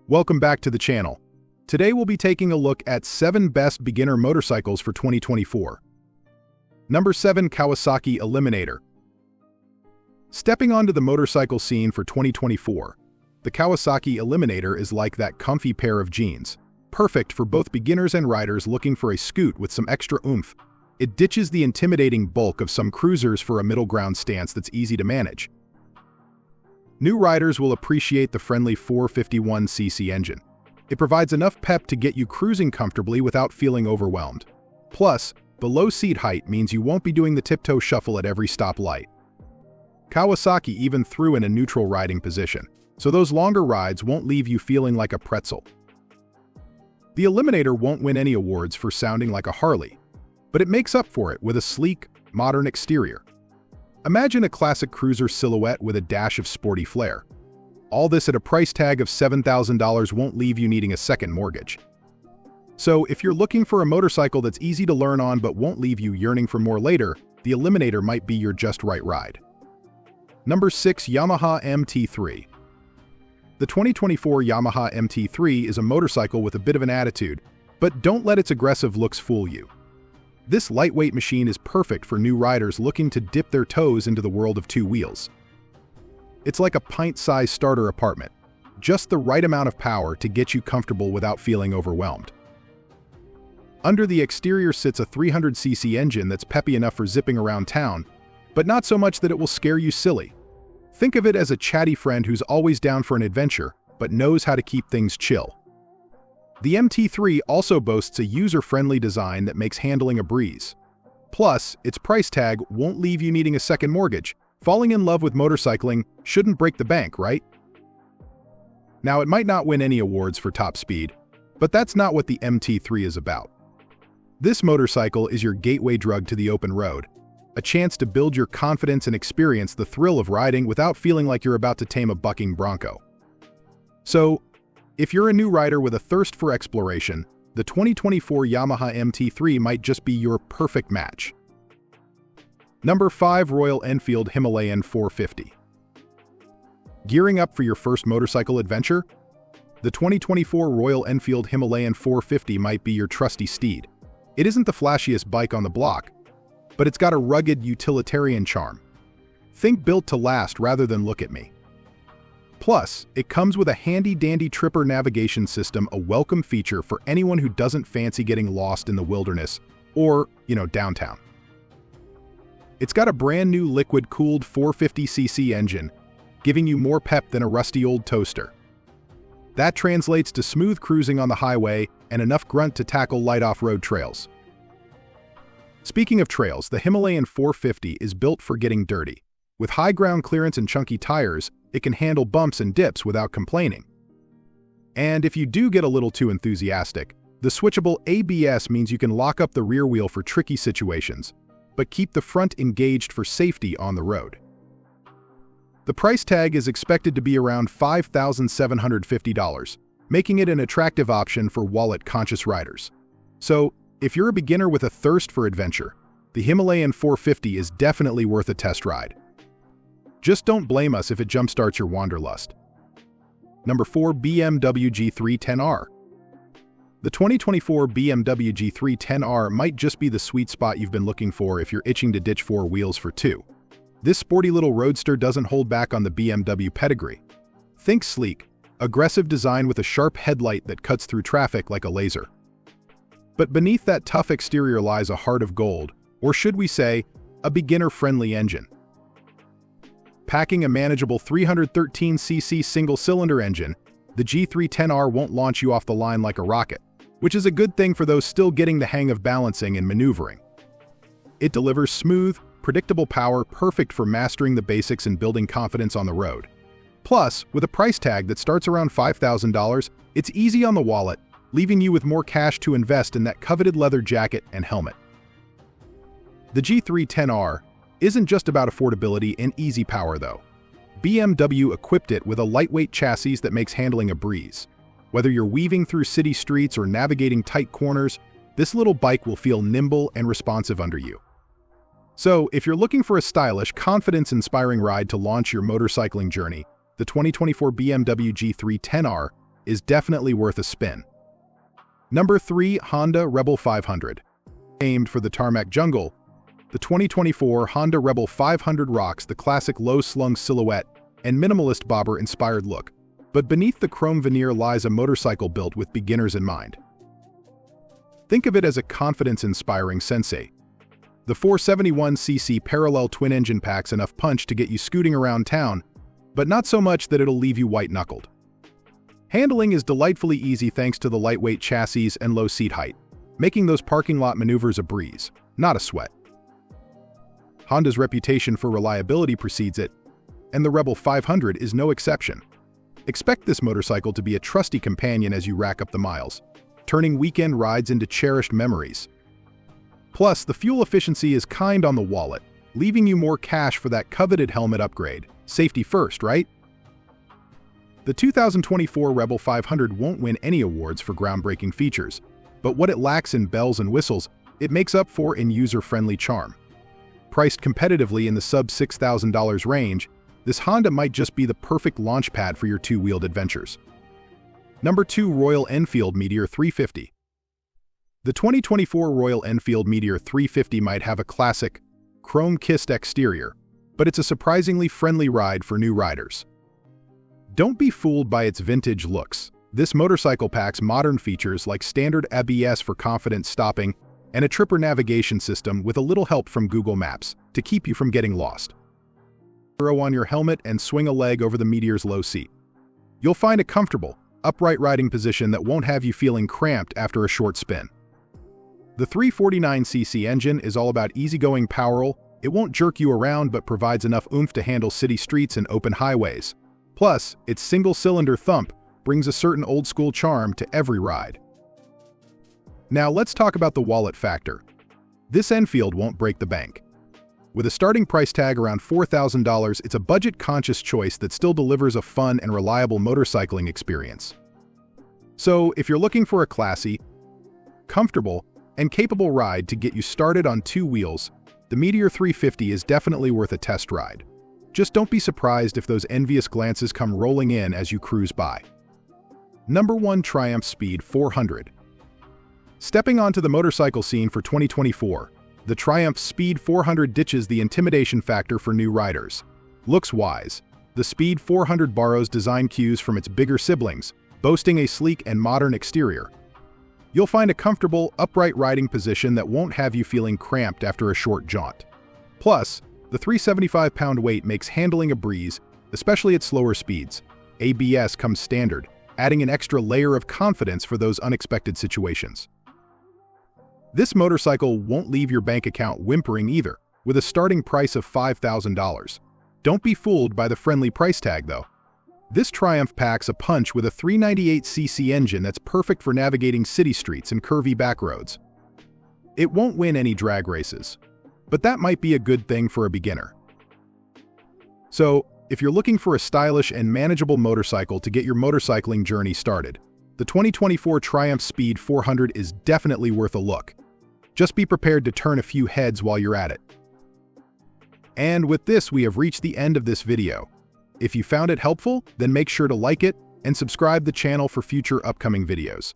Welcome back to the channel. Today we'll be taking a look at 7 best beginner motorcycles for 2024. Number 7. Kawasaki Eliminator. Stepping onto the motorcycle scene for 2024, the Kawasaki Eliminator is like that comfy pair of jeans, perfect for both beginners and riders looking for a scoot with some extra oomph. It ditches the intimidating bulk of some cruisers for a middle ground stance that's easy to manage. New riders will appreciate the friendly 451cc engine. It provides enough pep to get you cruising comfortably without feeling overwhelmed. Plus, the low seat height means you won't be doing the tiptoe shuffle at every stoplight. Kawasaki even threw in a neutral riding position, so those longer rides won't leave you feeling like a pretzel. The Eliminator won't win any awards for sounding like a Harley, but it makes up for it with a sleek, modern exterior. Imagine a classic cruiser silhouette with a dash of sporty flair. All this at a price tag of $7,000 won't leave you needing a second mortgage. So if you're looking for a motorcycle that's easy to learn on but won't leave you yearning for more later, the Eliminator might be your just right ride. Number 6. Yamaha MT3. The 2024 Yamaha MT3 is a motorcycle with a bit of an attitude, but don't let its aggressive looks fool you. This lightweight machine is perfect for new riders looking to dip their toes into the world of two wheels. It's like a pint-sized starter apartment, just the right amount of power to get you comfortable without feeling overwhelmed. Under the exterior sits a 300cc engine that's peppy enough for zipping around town, but not so much that it will scare you silly. Think of it as a chatty friend who's always down for an adventure, but knows how to keep things chill. The MT3 also boasts a user-friendly design that makes handling a breeze. Plus, its price tag won't leave you needing a second mortgage. Falling in love with motorcycling shouldn't break the bank, right? Now, it might not win any awards for top speed, but that's not what the MT3 is about. This motorcycle is your gateway drug to the open road, a chance to build your confidence and experience the thrill of riding without feeling like you're about to tame a bucking bronco. So, if you're a new rider with a thirst for exploration, the 2024 Yamaha MT3 might just be your perfect match. Number 5. Royal Enfield Himalayan 450. Gearing up for your first motorcycle adventure? The 2024 Royal Enfield Himalayan 450 might be your trusty steed. It isn't the flashiest bike on the block, but it's got a rugged utilitarian charm. Think built to last rather than look at me. Plus, it comes with a handy-dandy tripper navigation system, a welcome feature for anyone who doesn't fancy getting lost in the wilderness or, downtown. It's got a brand new liquid-cooled 450cc engine, giving you more pep than a rusty old toaster. That translates to smooth cruising on the highway and enough grunt to tackle light off-road trails. Speaking of trails, the Himalayan 450 is built for getting dirty. With high ground clearance and chunky tires, it can handle bumps and dips without complaining. And if you do get a little too enthusiastic, the switchable ABS means you can lock up the rear wheel for tricky situations, but keep the front engaged for safety on the road. The price tag is expected to be around $5,750, making it an attractive option for wallet-conscious riders. So, if you're a beginner with a thirst for adventure, the Himalayan 450 is definitely worth a test ride. Just don't blame us if it jumpstarts your wanderlust. Number 4. BMW G3 10R. The 2024 BMW G3 10R might just be the sweet spot you've been looking for if you're itching to ditch 4 wheels for 2. This sporty little roadster doesn't hold back on the BMW pedigree. Think sleek, aggressive design with a sharp headlight that cuts through traffic like a laser. But beneath that tough exterior lies a heart of gold, or should we say, a beginner-friendly engine. Packing a manageable 313cc single-cylinder engine, the G3 10R won't launch you off the line like a rocket, which is a good thing for those still getting the hang of balancing and maneuvering. It delivers smooth, predictable power perfect for mastering the basics and building confidence on the road. Plus, with a price tag that starts around $5,000, it's easy on the wallet, leaving you with more cash to invest in that coveted leather jacket and helmet. The G3 10R isn't just about affordability and easy power though. BMW equipped it with a lightweight chassis that makes handling a breeze. Whether you're weaving through city streets or navigating tight corners, this little bike will feel nimble and responsive under you. So, if you're looking for a stylish, confidence-inspiring ride to launch your motorcycling journey, the 2024 BMW G3 10R is definitely worth a spin. Number 3. Honda Rebel 500. Aimed for the tarmac jungle, the 2024 Honda Rebel 500 rocks the classic low-slung silhouette and minimalist bobber-inspired look, but beneath the chrome veneer lies a motorcycle built with beginners in mind. Think of it as a confidence-inspiring sensei. The 471cc parallel twin-engine packs enough punch to get you scooting around town, but not so much that it'll leave you white-knuckled. Handling is delightfully easy thanks to the lightweight chassis and low seat height, making those parking lot maneuvers a breeze, not a sweat. Honda's reputation for reliability precedes it, and the Rebel 500 is no exception. Expect this motorcycle to be a trusty companion as you rack up the miles, turning weekend rides into cherished memories. Plus, the fuel efficiency is kind on the wallet, leaving you more cash for that coveted helmet upgrade. Safety first, right? The 2024 Rebel 500 won't win any awards for groundbreaking features, but what it lacks in bells and whistles, it makes up for in user-friendly charm. Priced competitively in the sub-$6,000 range, this Honda might just be the perfect launchpad for your two-wheeled adventures. Number 2. Royal Enfield Meteor 350. The 2024 Royal Enfield Meteor 350 might have a classic, chrome-kissed exterior, but it's a surprisingly friendly ride for new riders. Don't be fooled by its vintage looks. This motorcycle packs modern features like standard ABS for confident stopping and a tripper navigation system with a little help from Google Maps to keep you from getting lost. Throw on your helmet and swing a leg over the Meteor's low seat. You'll find a comfortable, upright riding position that won't have you feeling cramped after a short spin. The 349cc engine is all about easygoing power. It won't jerk you around but provides enough oomph to handle city streets and open highways. Plus, its single-cylinder thump brings a certain old-school charm to every ride. Now let's talk about the wallet factor. This Enfield won't break the bank. With a starting price tag around $4,000, it's a budget-conscious choice that still delivers a fun and reliable motorcycling experience. So, if you're looking for a classy, comfortable, and capable ride to get you started on two wheels, the Meteor 350 is definitely worth a test ride. Just don't be surprised if those envious glances come rolling in as you cruise by. Number 1. Triumph Speed 400. Stepping onto the motorcycle scene for 2024, the Triumph Speed 400 ditches the intimidation factor for new riders. Looks-wise, the Speed 400 borrows design cues from its bigger siblings, boasting a sleek and modern exterior. You'll find a comfortable, upright riding position that won't have you feeling cramped after a short jaunt. Plus, the 375-pound weight makes handling a breeze, especially at slower speeds. ABS comes standard, adding an extra layer of confidence for those unexpected situations. This motorcycle won't leave your bank account whimpering either, with a starting price of $5,000. Don't be fooled by the friendly price tag, though. This Triumph packs a punch with a 398cc engine that's perfect for navigating city streets and curvy back roads. It won't win any drag races, but that might be a good thing for a beginner. So, if you're looking for a stylish and manageable motorcycle to get your motorcycling journey started, the 2024 Triumph Speed 400 is definitely worth a look. Just be prepared to turn a few heads while you're at it. And with this, we have reached the end of this video. If you found it helpful, then make sure to like it and subscribe the channel for future upcoming videos.